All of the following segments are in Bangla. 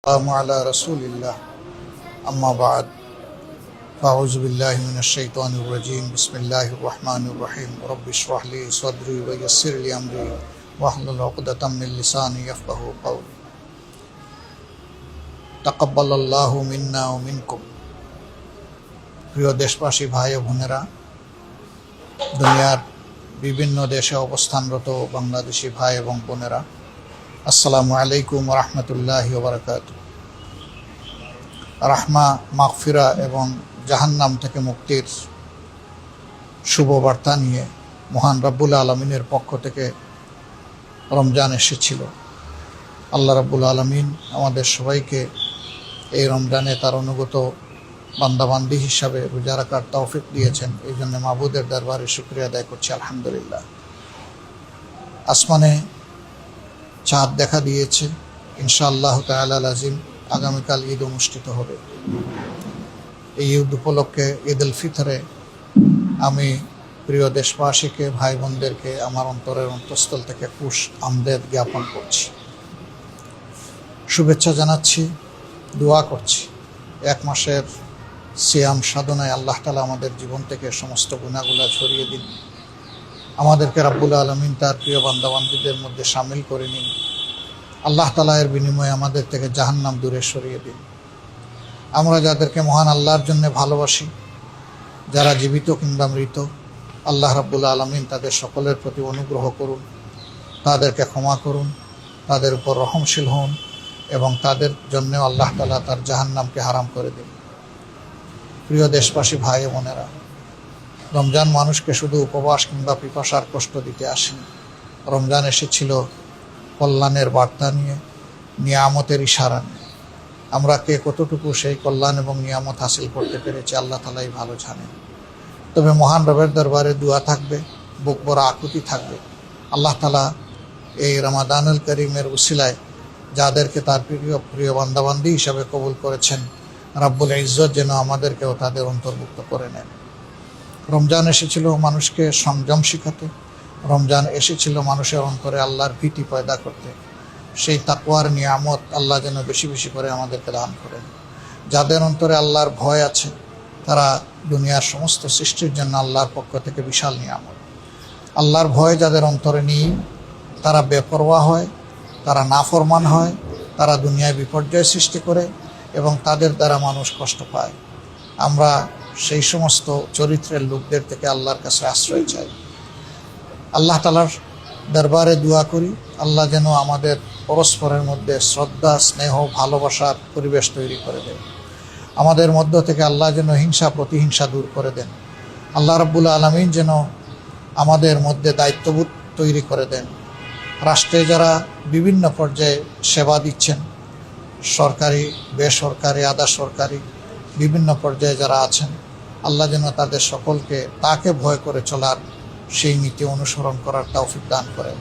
على رسول الله أما بعد فأعوذ بالله من الشيطان الرجيم بسم الله الرحمن الرحيم رب اشرح لي صدري ويسر لي أمري واحلل عقدة من لساني يفقهوا قولي تقبل الله منا ومنكم প্রিয় দেশবাসী ভাই ও বোনেরা, দুনিয়ার বিভিন্ন দেশে অবস্থানরত বাংলাদেশি ভাই এবং বোনেরা, আসসালামু আলাইকুম ওয়া রাহমাতুল্লাহি ওয়া বারাকাতুহু। রাহমা, মাগফিরা এবং জাহান্নাম থেকে মুক্তির শুভ বার্তা নিয়ে মহান রব্বুল আলামিনের পক্ষ থেকে রমজান এসেছিল। আল্লাহ রব্বুল আলামিন আমাদের সবাইকে এই রমজানে তার অনুগত বান্দাবান্দি হিসাবে রোজা রাখার তৌফিক দিয়েছেন। এই জন্য মাবুদের দরবারে শুকরিয়া আদায় করছি, আলহামদুলিল্লাহ। আসমানে চাঁদ দেখা দিয়েছে, ইনশাআল্লাহ তাআলা আজিম আগামীকাল ঈদ অনুষ্ঠিত হবে। এই ঈদ উপলক্ষে ঈদ উল ফিতরে আমি প্রিয় দেশবাসীকে, ভাই বোনদেরকে আমার অন্তরের অন্তঃস্থল থেকে খুশ আমদেদ জ্ঞাপন করছি, শুভেচ্ছা জানাচ্ছি, দোয়া করছি। এক মাসের সিয়াম সাধনায় আল্লাহ তাআলা আমাদের জীবন থেকে সমস্ত গুনাহগুলো ছড়িয়ে দিন, আমাদেরকে রাব্বুল আলামিন তার প্রিয় বান্দাবান্দীদের মধ্যে শামিল করে নিন। আল্লাহ তাআলা এর বিনিময়ে আমাদের থেকে জাহান্নাম দূরে সরিয়ে দিন। আমরা যাদেরকে মহান আল্লাহর জন্য ভালোবাসি, যারা জীবিত কিংবা মৃত, আল্লাহ রাব্বুল আলামিন তাদের সকলের প্রতি অনুগ্রহ করুন, তাদেরকে ক্ষমা করুন, তাদের উপর রহমশীল হন এবং তাদের জন্য আল্লাহ তাআলা তার জাহান্নামকে হারাম করে দিন। প্রিয় দেশবাসী ভাই ও বোনেরা, রমজান মানুষকে শুধু উপবাস কিংবা পিপাসার কষ্ট দিতে আসেনি। রমজান এসেছিল কল্যাণের বার্তা নিয়ে, নিয়ামতের ইশারা নিয়ে। আমরা কে কতটুকু সেই কল্যাণ এবং নিয়ামত হাসিল করতে পেরেছি আল্লাহ তাআলাই ভালো জানেন। তবে মহান রবের দরবারে দোয়া থাকবে, বুক ভরা আকুতি থাকবে। আল্লাহ তাআলা এই রমাদানুল করিমের উসিলায় যাদেরকে তার প্রিয় বান্দাবান্দি হিসাবে কবুল করেছেন, রাব্বুল ইজ্জত যেন আমাদেরকেও তাদের অন্তর্ভুক্ত করে নেন। রমজান এসেছিল মানুষকে সংযম শিখাতে, রমজান এসেছিল মানুষের অন্তরে আল্লাহর ভীতি পয়দা করতে। সেই তাকওয়ার নিয়ামত আল্লাহ যেন বেশি বেশি করে আমাদেরকে দান করেন। যাদের অন্তরে আল্লাহর ভয় আছে, তারা দুনিয়ার সমস্ত সৃষ্টির জন্য আল্লাহর পক্ষ থেকে বিশাল নিয়ামত। আল্লাহর ভয় যাদের অন্তরে নেই, তারা বেপরোয়া হয়, তারা নাফরমান হয়, তারা দুনিয়ায় বিপর্যয় সৃষ্টি করে এবং তাদের দ্বারা মানুষ কষ্ট পায়। আমরা সেই সমস্ত চরিত্রের লোকদের থেকে আল্লাহর কাছে আশ্রয় চাই। আল্লাহ তাআলার দরবারে দোয়া করি, আল্লাহ যেন আমাদের পরস্পরের মধ্যে শ্রদ্ধা, স্নেহ, ভালোবাসার পরিবেশ তৈরি করে দেন। আমাদের মধ্য থেকে আল্লাহ যেন হিংসা প্রতিহিংসা দূর করে দেন। আল্লাহ রাব্বুল আলামিন যেন আমাদের মধ্যে দায়িত্ববোধ তৈরি করে দেন। রাষ্ট্রে যারা বিভিন্ন পর্যায়ে সেবা দিচ্ছেন, সরকারি, বেসরকারি, আধা সরকারি, বিভিন্ন পর্যায়ে যারা আছেন, আল্লাহ যেন তাদের সকলকে তাকে ভয় করে চলার, সেই নীতি অনুসরণ করার তৌফিক দান করেন।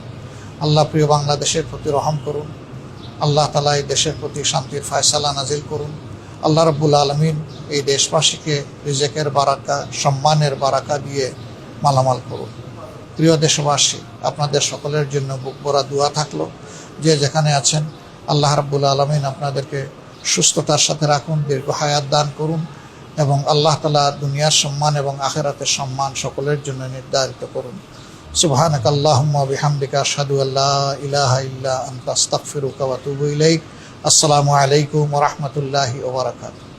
আল্লাহ প্রিয় বাংলাদেশের প্রতি রহম করুন। আল্লাহ তাআলা এই দেশের প্রতি শান্তির ফয়সালা নাজিল করুন। আল্লাহ রাব্বুল আলামিন এই দেশবাসীকে রিজেকের বারাকা, সম্মানের বারাকা দিয়ে মালামাল করুন। প্রিয় দেশবাসী, আপনাদের সকলের জন্য বুক ভরা দোয়া থাকলো। যে যেখানে আছেন, আল্লাহ রাব্বুল আলামিন আপনাদেরকে সুস্থতার সাথে রাখুন, দীর্ঘ হায়াত দান করুন এবং আল্লাহ তাআলা দুনিয়ার সম্মান এবং আখিরাতের সম্মান সকলের জন্য নির্ধারিত করুন। সুবহানাকা আল্লাহুম্মা ওয়া বিহামদিকা আশহাদু আল্লা ইলাহা ইল্লা আনতা আস্তাগফিরুকা ওয়া আতুবু ইলাইক। আসসালামু আলাইকুম ওয়া রাহমাতুল্লাহি ওয়া বারাকাতুহু।